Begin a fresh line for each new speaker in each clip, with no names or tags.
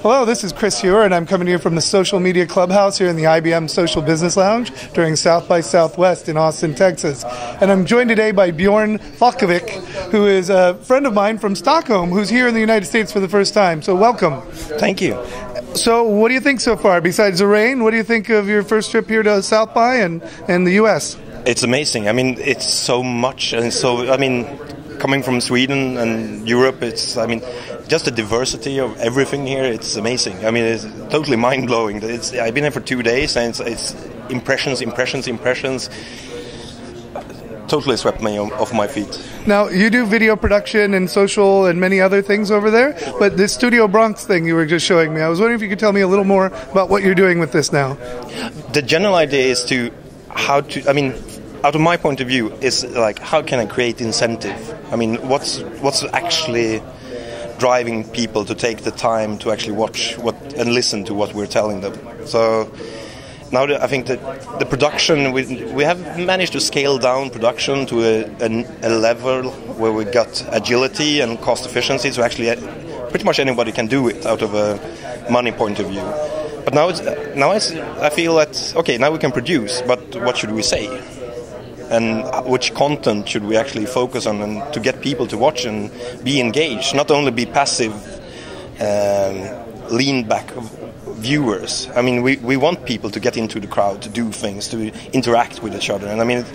Hello, this is Chris Heuer, and I'm coming to you from the Social Media Clubhouse here in the IBM Social Business Lounge during South by Southwest in Austin, Texas. And I'm joined today by Bjorn Falkevik, who is a friend of mine from Stockholm, who's here in the United States for the first time. So welcome.
Thank you.
So what do you think so far? Besides the rain, what do you think of your first trip here to South by and the U.S.?
It's amazing. I mean, it's so much. And so, I mean, coming from Sweden and Europe, it's, I mean, just the diversity of everything here, it's amazing. I mean, it's totally mind-blowing. I've been here for 2 days, and it's impressions. Totally swept me off my feet.
Now, you do video production and social and many other things over there, but this Studio Bronx thing you were just showing me, I was wondering if you could tell me a little more about what you're doing with this now.
The general idea is I mean, out of my point of view, is like, how can I create incentive? I mean, what's actually driving people to take the time to actually watch and listen to what we're telling them? So now I think that the production, we have managed to scale down production to a level where we got agility and cost efficiency, so actually pretty much anybody can do it out of a money point of view. But now I feel that, okay, now we can produce, but what should we say? And which content should we actually focus on, and to get people to watch and be engaged, not only be passive, lean back viewers. I mean, we want people to get into the crowd, to do things, to interact with each other. And I mean,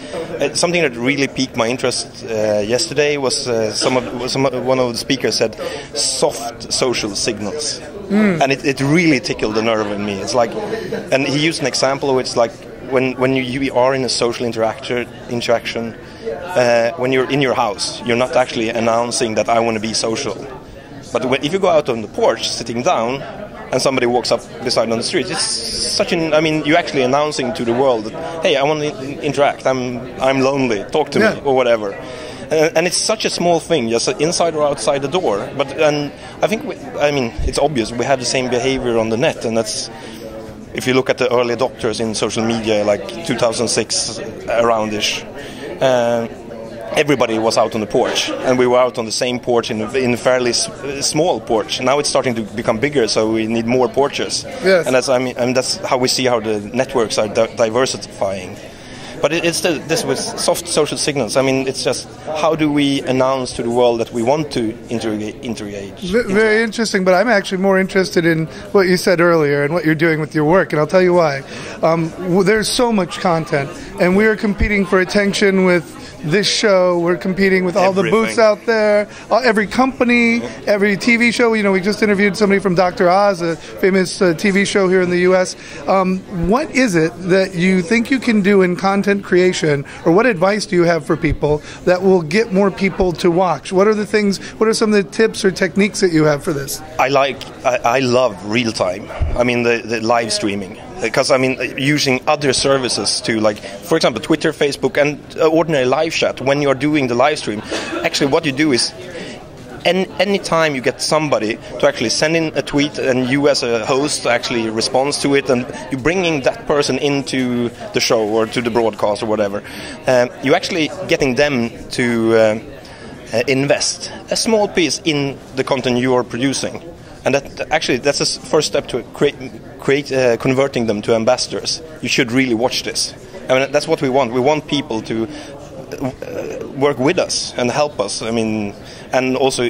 something that really piqued my interest yesterday was one of the speakers said soft social signals, and it really tickled the nerve in me. It's like, and he used an example which is like, when you are in a social interaction, when you're in your house, you're not actually announcing that I want to be social. But if you go out on the porch, sitting down, and somebody walks up beside on the street, it's such an, I mean, you're actually announcing to the world that, hey, I want to interact, I'm lonely, talk to me, or whatever. And it's such a small thing, just inside or outside the door. And I think, I mean, it's obvious, we have the same behavior on the net, and that's, if you look at the early adopters in social media, like 2006 around-ish, everybody was out on the porch, and we were out on the same porch in a fairly small porch. Now it's starting to become bigger, so we need more porches.
Yes.
And that's how we see how the networks are diversifying. But this with soft social signals. I mean, it's just, how do we announce to the world that we want to interengage?
Very interesting, but I'm actually more interested in what you said earlier and what you're doing with your work, and I'll tell you why. There's so much content, and we are competing for attention with this show. We're competing with all the booths out there, every company, every TV show. You know, we just interviewed somebody from Dr. Oz, a famous TV show here in the U.S. What is it that you think you can do in content creation, or what advice do you have for people that will get more people to watch? What are some of the tips or techniques that you have for this?
I love real time. I mean, the live streaming. Because, I mean, using other services to, like, for example, Twitter, Facebook, and ordinary live chat, when you're doing the live stream, actually what you do is, any time you get somebody to actually send in a tweet, and you as a host actually responds to it, and you're bringing that person into the show or to the broadcast or whatever, you're actually getting them to invest a small piece in the content you are producing. And that's a first step to converting them to ambassadors. You should really watch this. I mean, that's what we want. We want people to work with us and help us. I mean, and also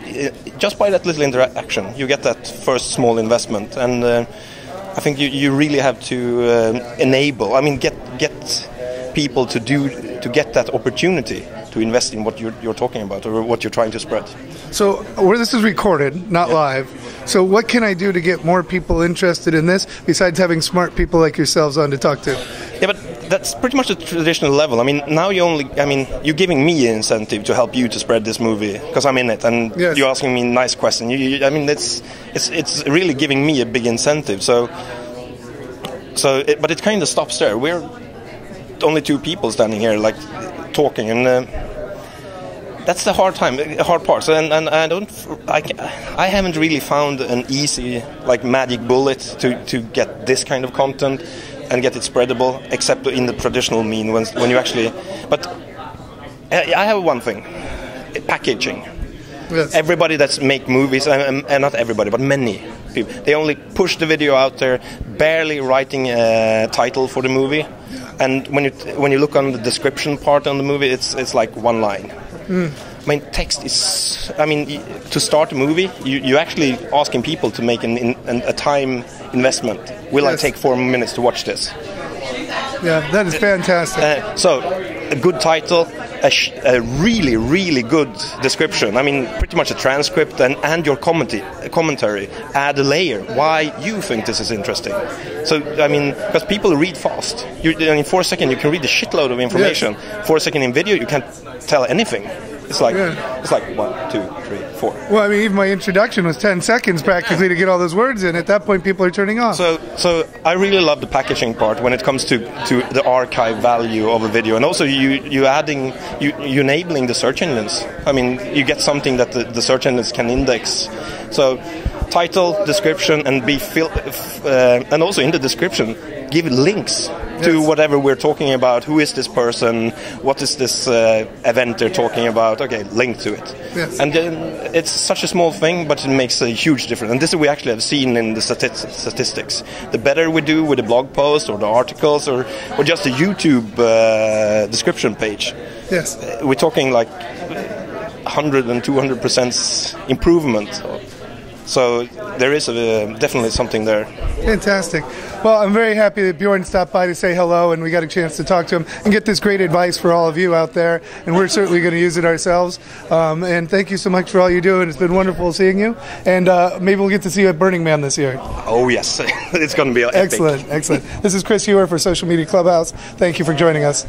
just by that little interaction, you get that first small investment. And I think you really have to enable. I mean, get people to get that opportunity to invest in what you're talking about or what you're trying to spread.
So, this is recorded, not live. So what can I do to get more people interested in this, besides having smart people like yourselves on to talk to?
Yeah, but that's pretty much the traditional level. I mean, now you're giving me an incentive to help you to spread this movie, because I'm in it, and
yes,
you're asking me nice questions. I mean, it's really giving me a big incentive. But it kind of stops there. We're only two people standing here, like, talking, and that's the hard part. So, and I haven't really found an easy, like, magic bullet to get this kind of content and get it spreadable, except in the traditional mean when you actually. But I have one thing: packaging. Yes. Everybody that's make movies, and not everybody, but many people. They only push the video out there, barely writing a title for the movie. And when you look on the description part on the movie, it's like one line. I mean, text is... I mean, to start a movie, you're actually asking people to make a time investment. Will I take 4 minutes to watch this?
Yeah, that is fantastic.
So, a good title, a really, really good description. I mean, pretty much a transcript and your commentary. Add a layer. Why you think this is interesting. So, I mean, because people read fast. In 4 seconds, you can read a shitload of information. Yes. 4 seconds in video, you can't tell anything. It's like 1, 2, 3, 4.
Well, I mean, even my introduction was 10 seconds practically to get all those words in. At that point, people are turning off.
So I really love the packaging part when it comes to the archive value of a video, and also you enabling the search engines. I mean, you get something that the search engines can index. So title, description, and and also in the description, give links to whatever we're talking about. Who is this person? What is this event they're talking about? Okay, link to it.
Yes.
And then it's such a small thing, but it makes a huge difference. And this we actually have seen in the statistics. The better we do with the blog post or the articles or just the YouTube description page.
Yes.
We're talking like 100 and 200% improvement. So there is definitely something there.
Fantastic. Well, I'm very happy that Bjorn stopped by to say hello, and we got a chance to talk to him and get this great advice for all of you out there. And we're certainly going to use it ourselves. And thank you so much for all you do. And it's been wonderful seeing you. And maybe we'll get to see you at Burning Man this year.
Oh, yes. It's going to be epic.
Excellent. Excellent. This is Chris Heuer for Social Media Clubhouse. Thank you for joining us.